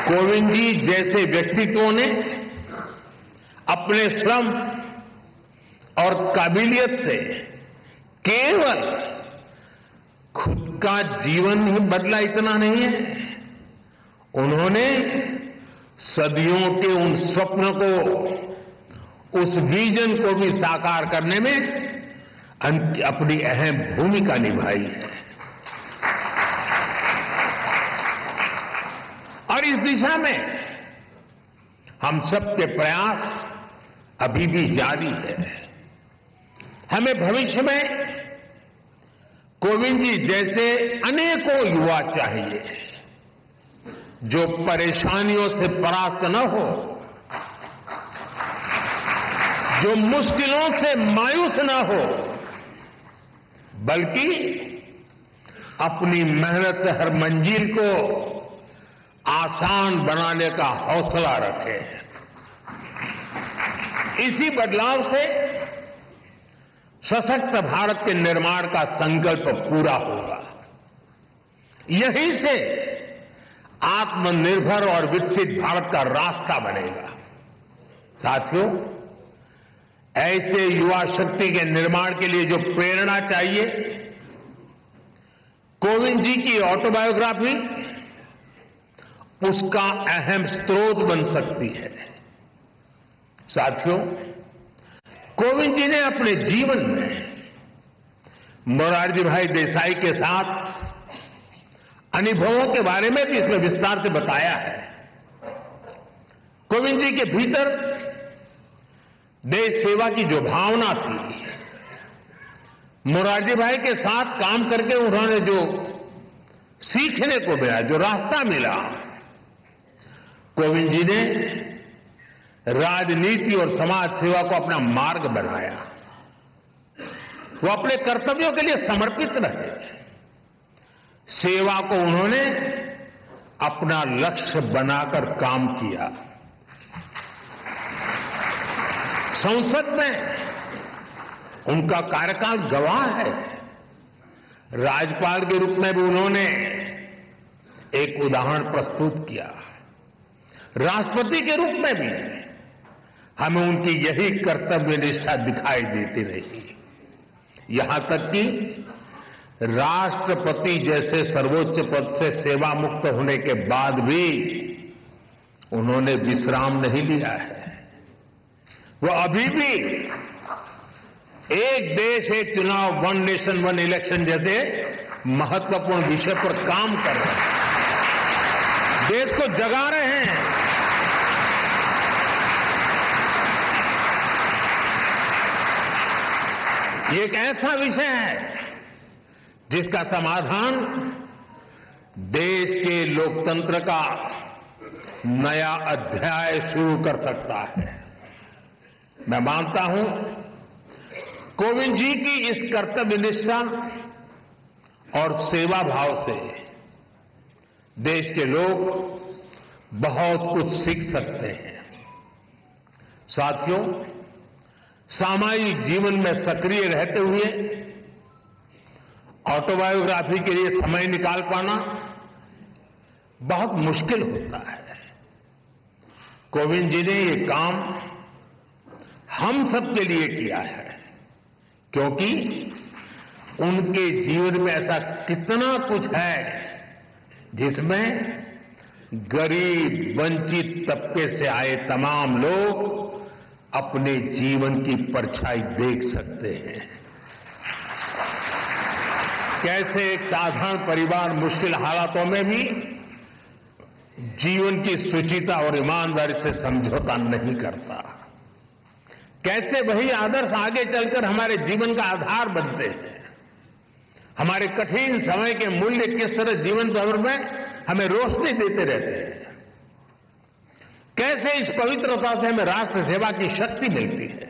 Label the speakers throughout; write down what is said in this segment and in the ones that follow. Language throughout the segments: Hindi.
Speaker 1: कोविंद जी जैसे व्यक्तित्वों ने अपने श्रम और काबिलियत से केवल खुद का जीवन ही बदला इतना नहीं है, उन्होंने सदियों के उन स्वप्न को, उस विजन को भी साकार करने में अपनी अहम भूमिका निभाई है। और इस दिशा में हम सबके प्रयास अभी भी जारी है। हमें भविष्य में कोविंद जी जैसे अनेकों युवा चाहिए जो परेशानियों से परास्त न हो, जो मुश्किलों से मायूस न हो, बल्कि अपनी मेहनत से हर मंजिल को आसान बनाने का हौसला रखे। इसी बदलाव से सशक्त भारत के निर्माण का संकल्प पूरा होगा। यहीं से आत्मनिर्भर और विकसित भारत का रास्ता बनेगा। साथियों, ऐसे युवा शक्ति के निर्माण के लिए जो प्रेरणा चाहिए, कोविंद जी की ऑटोबायोग्राफी उसका अहम स्रोत बन सकती है। साथियों, कोविंद जी ने अपने जीवन में मोरारजी भाई देसाई के साथ अनुभवों के बारे में भी इसमें विस्तार से बताया है। कोविंद जी के भीतर देश सेवा की जो भावना थी, मोरारजी भाई के साथ काम करके उन्होंने जो सीखने को मिला, जो रास्ता मिला, कोविंद जी ने राजनीति और समाज सेवा को अपना मार्ग बनाया। वो अपने कर्तव्यों के लिए समर्पित रहे। सेवा को उन्होंने अपना लक्ष्य बनाकर काम किया। संसद में उनका कार्यकाल गवाह है। राज्यपाल के रूप में भी उन्होंने एक उदाहरण प्रस्तुत किया। राष्ट्रपति के रूप में भी हमें उनकी यही कर्तव्य निष्ठा दिखाई देती रही। यहां तक कि राष्ट्रपति जैसे सर्वोच्च पद से सेवा मुक्त होने के बाद भी उन्होंने विश्राम नहीं लिया है। वो अभी भी एक देश एक चुनाव, वन नेशन वन इलेक्शन जैसे महत्वपूर्ण विषय पर काम कर रहे हैं, देश को जगा रहे हैं। ये एक ऐसा विषय है जिसका समाधान देश के लोकतंत्र का नया अध्याय शुरू कर सकता है। मैं मानता हूं कोविंद जी की इस कर्तव्य निष्ठा और सेवा भाव से देश के लोग बहुत कुछ सीख सकते हैं। साथियों, सामाजिक जीवन में सक्रिय रहते हुए ऑटोबायोग्राफी के लिए समय निकाल पाना बहुत मुश्किल होता है। कोविंद जी ने ये काम हम सबके लिए किया है, क्योंकि उनके जीवन में ऐसा कितना कुछ है जिसमें गरीब, वंचित तबके से आए तमाम लोग अपने जीवन की परछाई देख सकते हैं। कैसे एक साधारण परिवार मुश्किल हालातों में भी जीवन की शुचिता और ईमानदारी से समझौता नहीं करता। कैसे वही आदर्श आगे चलकर हमारे जीवन का आधार बनते हैं। हमारे कठिन समय के मूल्य किस तरह जीवन भर में हमें रोशनी देते रहते हैं। कैसे इस पवित्रता से हमें राष्ट्र सेवा की शक्ति मिलती है।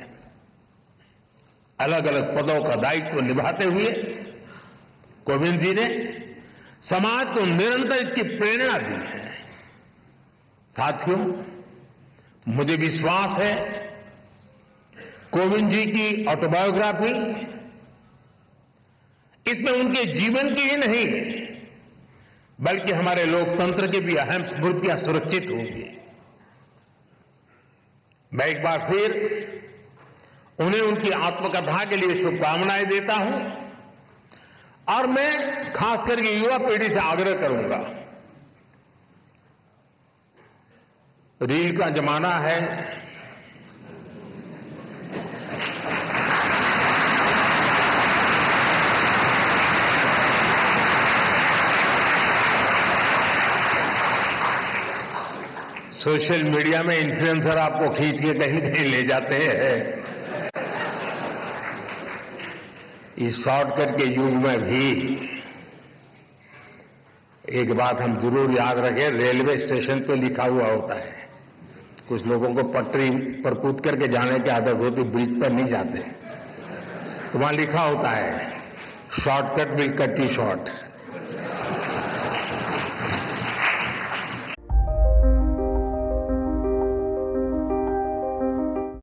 Speaker 1: अलग अलग पदों का दायित्व निभाते हुए कोविंद जी ने समाज को निरंतर इसकी प्रेरणा दी है। साथियों, मुझे विश्वास है कोविंद जी की ऑटोबायोग्राफी इसमें उनके जीवन की ही नहीं बल्कि हमारे लोकतंत्र की भी अहम स्मृतियां सुरक्षित होंगी। मैं एक बार फिर उन्हें उनकी आत्मकथा के लिए शुभकामनाएं देता हूं और मैं खास करके युवा पीढ़ी से आग्रह करूंगा, रील का जमाना है, सोशल मीडिया में इन्फ्लुएंसर आपको खींच के कहीं कहीं ले जाते हैं। इस शॉर्टकट के युग में भी एक बात हम जरूर याद रखें, रेलवे स्टेशन पे लिखा हुआ होता है, कुछ लोगों को पटरी पर कूद करके जाने की आदत होती, ब्रिज पर नहीं जाते, तो वहां लिखा होता है shortcut will cut you short.